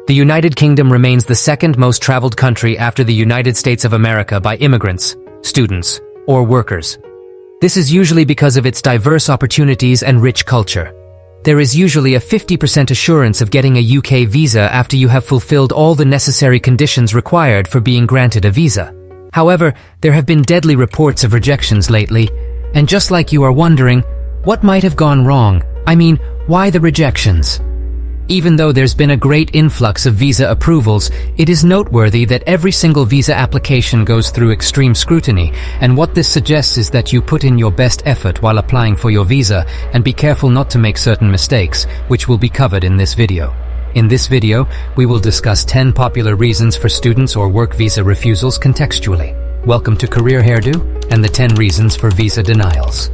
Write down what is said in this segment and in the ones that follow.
The United Kingdom remains the second most traveled country after the United States of America by immigrants, students, or workers. This is usually because of its diverse opportunities and rich culture. There is usually a 50% assurance of getting a UK visa after you have fulfilled all the necessary conditions required for being granted a visa. However, there have been deadly reports of rejections lately, and just like you are wondering, what might have gone wrong? I mean, why the rejections? Even though there's been a great influx of visa approvals, it is noteworthy that every single visa application goes through extreme scrutiny, and what this suggests is that you put in your best effort while applying for your visa and be careful not to make certain mistakes, which will be covered in this video. In this video, we will discuss 10 popular reasons for students or work visa refusals contextually. Welcome to CareerEdu and the 10 reasons for visa denials.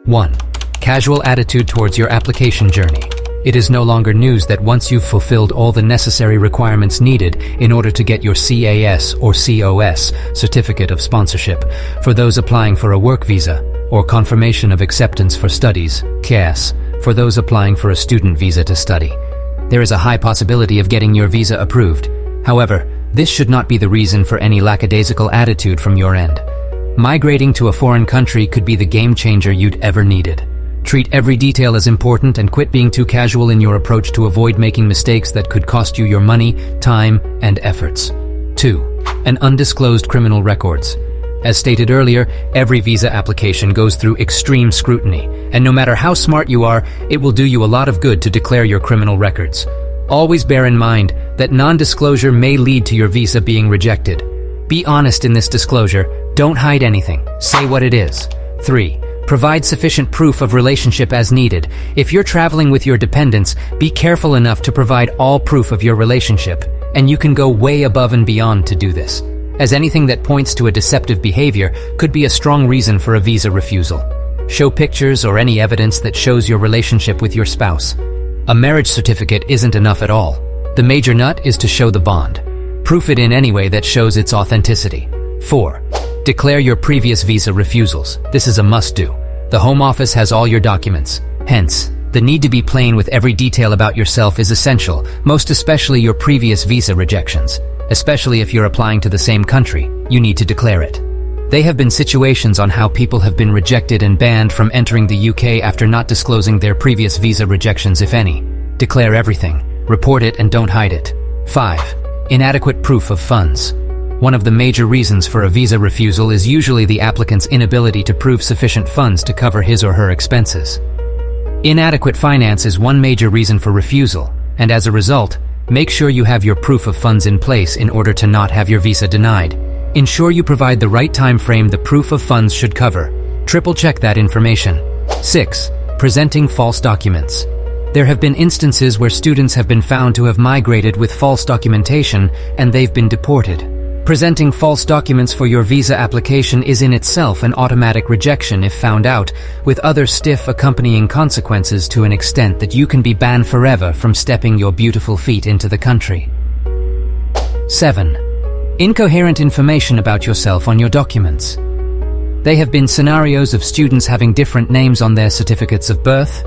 1. Casual attitude towards your application journey. It is no longer news that once you've fulfilled all the necessary requirements needed in order to get your CAS or COS, Certificate of Sponsorship, for those applying for a work visa, or Confirmation of Acceptance for Studies, CAS, for those applying for a student visa to study. There is a high possibility of getting your visa approved. However, this should not be the reason for any lackadaisical attitude from your end. Migrating to a foreign country could be the game changer you'd ever needed. Treat every detail as important and quit being too casual in your approach to avoid making mistakes that could cost you your money, time, and efforts. 2. An undisclosed criminal records. As stated earlier, every visa application goes through extreme scrutiny, and no matter how smart you are, it will do you a lot of good to declare your criminal records. Always bear in mind that non-disclosure may lead to your visa being rejected. Be honest in this disclosure. Don't hide anything. Say what it is. 3. Provide sufficient proof of relationship as needed. If you're traveling with your dependents, be careful enough to provide all proof of your relationship, and you can go way above and beyond to do this, as anything that points to a deceptive behavior could be a strong reason for a visa refusal. Show pictures or any evidence that shows your relationship with your spouse. A marriage certificate isn't enough at all. The major nut is to show the bond. Proof it in any way that shows its authenticity. 4. Declare your previous visa refusals. This is a must-do. The Home Office has all your documents. Hence, the need to be plain with every detail about yourself is essential, most especially your previous visa rejections. Especially if you're applying to the same country, you need to declare it. There have been situations on how people have been rejected and banned from entering the UK after not disclosing their previous visa rejections, if any. Declare everything. Report it and don't hide it. 5. Inadequate proof of funds. One of the major reasons for a visa refusal is usually the applicant's inability to prove sufficient funds to cover his or her expenses. Inadequate finance is one major reason for refusal, and as a result, make sure you have your proof of funds in place in order to not have your visa denied. Ensure you provide the right time frame the proof of funds should cover. Triple check that information. 6. Presenting false documents. There have been instances where students have been found to have migrated with false documentation and they've been deported. Presenting false documents for your visa application is in itself an automatic rejection if found out, with other stiff accompanying consequences to an extent that you can be banned forever from stepping your beautiful feet into the country. 7. Incoherent information about yourself on your documents. There have been scenarios of students having different names on their certificates of birth,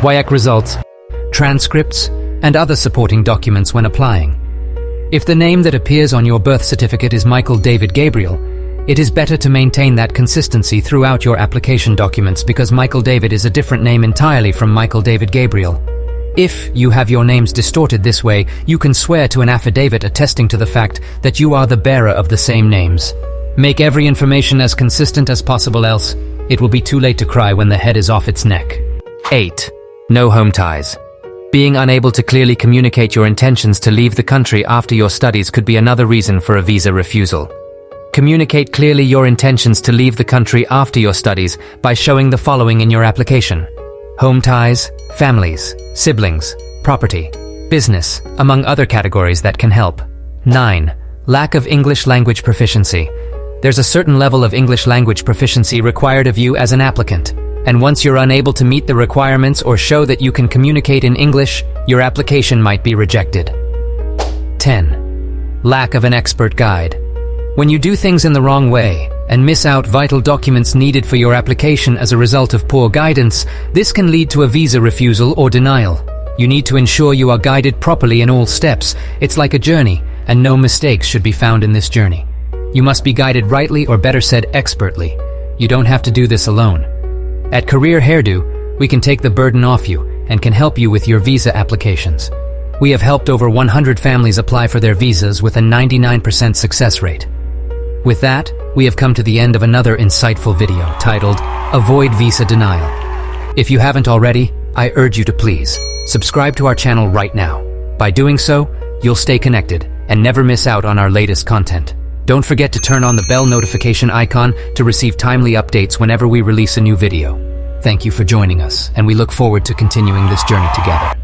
WIAC results, transcripts, and other supporting documents when applying. If the name that appears on your birth certificate is Michael David Gabriel, it is better to maintain that consistency throughout your application documents because Michael David is a different name entirely from Michael David Gabriel. If you have your names distorted this way, you can swear to an affidavit attesting to the fact that you are the bearer of the same names. Make every information as consistent as possible, else it will be too late to cry when the head is off its neck. 8. No home ties. Being unable to clearly communicate your intentions to leave the country after your studies could be another reason for a visa refusal. Communicate clearly your intentions to leave the country after your studies by showing the following in your application: home ties, families, siblings, property, business, among other categories that can help. 9. Lack of English language proficiency. There's a certain level of English language proficiency required of you as an applicant. And once you're unable to meet the requirements or show that you can communicate in English, your application might be rejected. 10. Lack of an expert guide. When you do things in the wrong way, and miss out vital documents needed for your application as a result of poor guidance, this can lead to a visa refusal or denial. You need to ensure you are guided properly in all steps. It's like a journey, and no mistakes should be found in this journey. You must be guided rightly, or better said, expertly. You don't have to do this alone. At CareerEdu, we can take the burden off you and can help you with your visa applications. We have helped over 100 families apply for their visas with a 99% success rate. With that, we have come to the end of another insightful video titled, Avoid Visa Denial. If you haven't already, I urge you to please subscribe to our channel right now. By doing so, you'll stay connected and never miss out on our latest content. Don't forget to turn on the bell notification icon to receive timely updates whenever we release a new video. Thank you for joining us, and we look forward to continuing this journey together.